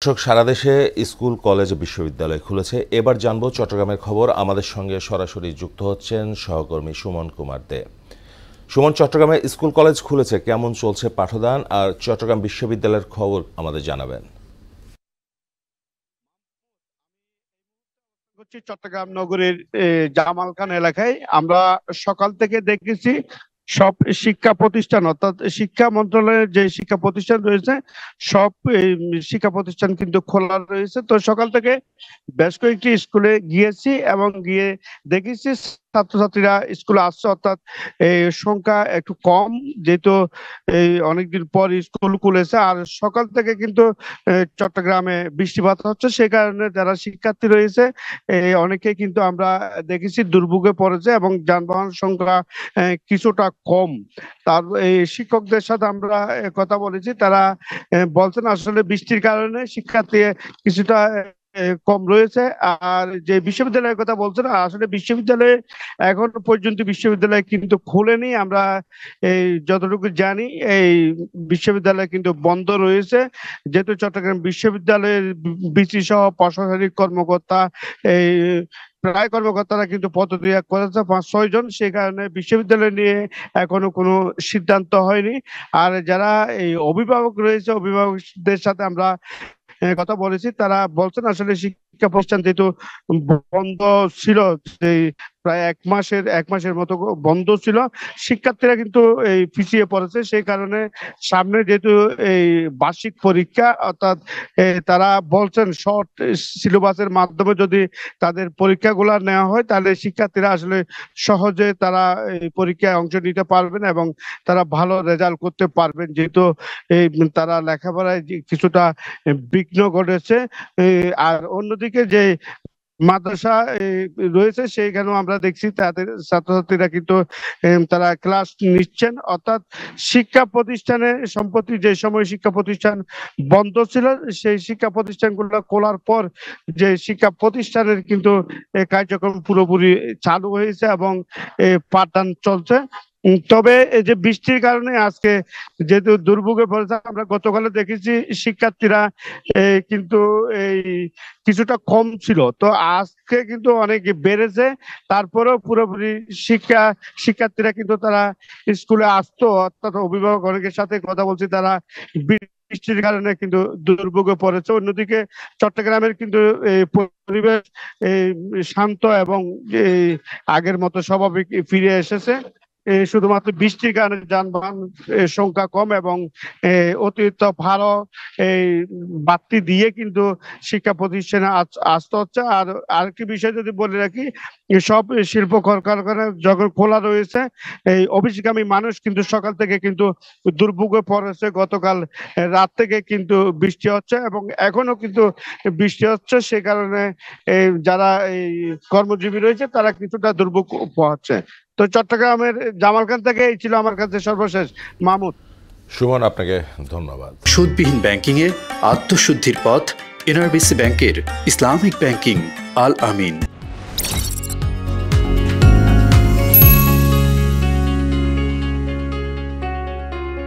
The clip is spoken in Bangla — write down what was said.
দর্শক, সারা দেশে স্কুল, কলেজ, বিশ্ববিদ্যালয় খুলেছে। এবার জানবো চট্টগ্রামের খবর। আমাদের সঙ্গে সরাসরি যুক্ত হচ্ছেন সহকর্মী সুমন কুমার দে। সুমন, চট্টগ্রামে স্কুল, কলেজ খুলেছে, কেমন চলছে পাঠদান আর চট্টগ্রাম বিশ্ববিদ্যালয়ের খবর আমাদের জানাবেন। চট্টগ্রাম নগরীর জামালখান এলাকায় আমরা সকাল থেকে দেখেছি সব শিক্ষা প্রতিষ্ঠান, অর্থাৎ শিক্ষা মন্ত্রণালয়ের যে শিক্ষা প্রতিষ্ঠান রয়েছে সব শিক্ষা প্রতিষ্ঠান কিন্তু খোলা রয়েছে। তো সকাল থেকে বেশ কয়েকটি স্কুলে গিয়েছি এবং গিয়ে দেখেছি ছাত্রছাত্রীরা স্কুলে আসছে, অর্থাৎ এই সংখ্যা একটু কম, যেহেতু এই অনেকদিন পর স্কুল খুলেছে। আর সকাল থেকে কিন্তু চট্টগ্রামে বৃষ্টিপাত হচ্ছে, সে কারণে যারা শিক্ষার্থী রয়েছে অনেকে কিন্তু আমরা দেখেছি দুর্ভোগে পড়েছে এবং যানবাহন সংখ্যা কিছুটা কম। তার এই শিক্ষকদের সাথে আমরা কথা বলেছি, তারা বলছেন আসলে বৃষ্টির কারণে শিক্ষার্থী কিছুটা কম রয়েছে। আর যে বিশ্ববিদ্যালয়ের কথা বলছেন, আসলে বিশ্ববিদ্যালয়ে এখন পর্যন্ত বিশ্ববিদ্যালয় কিন্তু খুলেনি। আমরা এই যতটুকু জানি এই বিশ্ববিদ্যালয় কিন্তু বন্ধ রয়েছে, যেহেতু চট্টগ্রাম বিশ্ববিদ্যালয়ের ভিসি সহ প্রশাসনিক কর্মকর্তা এই প্রায় কর্মকর্তারা কিন্তু পদত্যাগ করেছে ৫-৬ জন। সেই কারণে বিশ্ববিদ্যালয় নিয়ে এখনো কোনো সিদ্ধান্ত হয়নি। আর যারা এই অভিভাবক রয়েছে, অভিভাবকদের সাথে আমরা কথা বলেছি, তারা বলছেন আসলে শিক্ষা প্রতিষ্ঠান যেহেতু বন্ধ ছিল, সেই প্রায় এক মাসের মতো বন্ধ ছিল, শিক্ষার্থীরা কিন্তু এই পিছিয়ে পড়েছে। সেই কারণে সামনে যেহেতু এই বার্ষিক পরীক্ষা, অর্থাৎ তারা বলছেন শর্ট সিলেবাসের মাধ্যমে যদি তাদের পরীক্ষাগুলো নেওয়া হয় তাহলে শিক্ষার্থীরা আসলে সহজে তারা এই পরীক্ষায় অংশ নিতে পারবেন এবং তারা ভালো রেজাল্ট করতে পারবেন, যেহেতু এই তারা লেখাপড়ায় কিছুটা বিঘ্ন ঘটেছে। আর অন্যদিকে যে মাদ্রাসা রয়েছে সেইখানেও আমরা দেখছি তাদের ছাত্রছাত্রীরা কিন্তু তারা ক্লাস নিচ্ছেন, অর্থাৎ শিক্ষা প্রতিষ্ঠানে সম্প্রতি যে সময় শিক্ষা প্রতিষ্ঠান বন্ধ ছিল সেই শিক্ষা প্রতিষ্ঠানগুলো খোলার পর যে শিক্ষা প্রতিষ্ঠানের কিন্তু কার্যক্রম পুরোপুরি চালু হয়েছে এবং পাঠদান চলছে। তবে এই যে বৃষ্টির কারণে আজকে যেহেতু দুর্ভোগে পড়েছে, আমরা গতকালে দেখেছি শিক্ষার্থীরা কিন্তু এই কিছুটা কম ছিল, তো আজকে কিন্তু অনেক বেড়েছে। তারপরেও পুরোপুরি শিক্ষার্থীরা কিন্তু তারা স্কুলে আসতো, অর্থাৎ অভিভাবক অনেকের সাথে কথা বলছি, তারা বৃষ্টির কারণে কিন্তু দুর্ভোগে পড়েছে। অন্যদিকে চট্টগ্রামের কিন্তু এই পরিবেশ শান্ত এবং আগের মতো স্বাভাবিক ফিরে এসেছে। শুধুমাত্র বৃষ্টির কারণে যানবাহন সংখ্যা কম এবং অতিরিক্ত ভাড়া এই বাড়তি দিয়ে কিন্তু শিক্ষা প্রতিষ্ঠানে আসতে হচ্ছে। আর আরেকটি বিষয় যদি বলে রাখি, সব শিল্প কলকারখানা যখন খোলা রয়েছে, এই অফিসগামী মানুষ কিন্তু সকাল থেকে কিন্তু দুর্ভোগে পড়েছে। গতকাল রাত থেকে কিন্তু বৃষ্টি হচ্ছে এবং এখনো কিন্তু বৃষ্টি হচ্ছে, সে কারণে যারা এই কর্মজীবী রয়েছে তারা কিছুটা দুর্ভোগ পোহাচ্ছে। তো চট্টগ্রামের জামালখান থেকে এই ছিল আমার কাছে সর্বশেষ। মাহমুদ। সুমন, আপনাকে ধন্যবাদ। সুদবিহীন ব্যাংকিং এ আত্মশুদ্ধির পথ এনআরবিসি ব্যাংকের ইসলামিক ব্যাংকিং আল আমিন।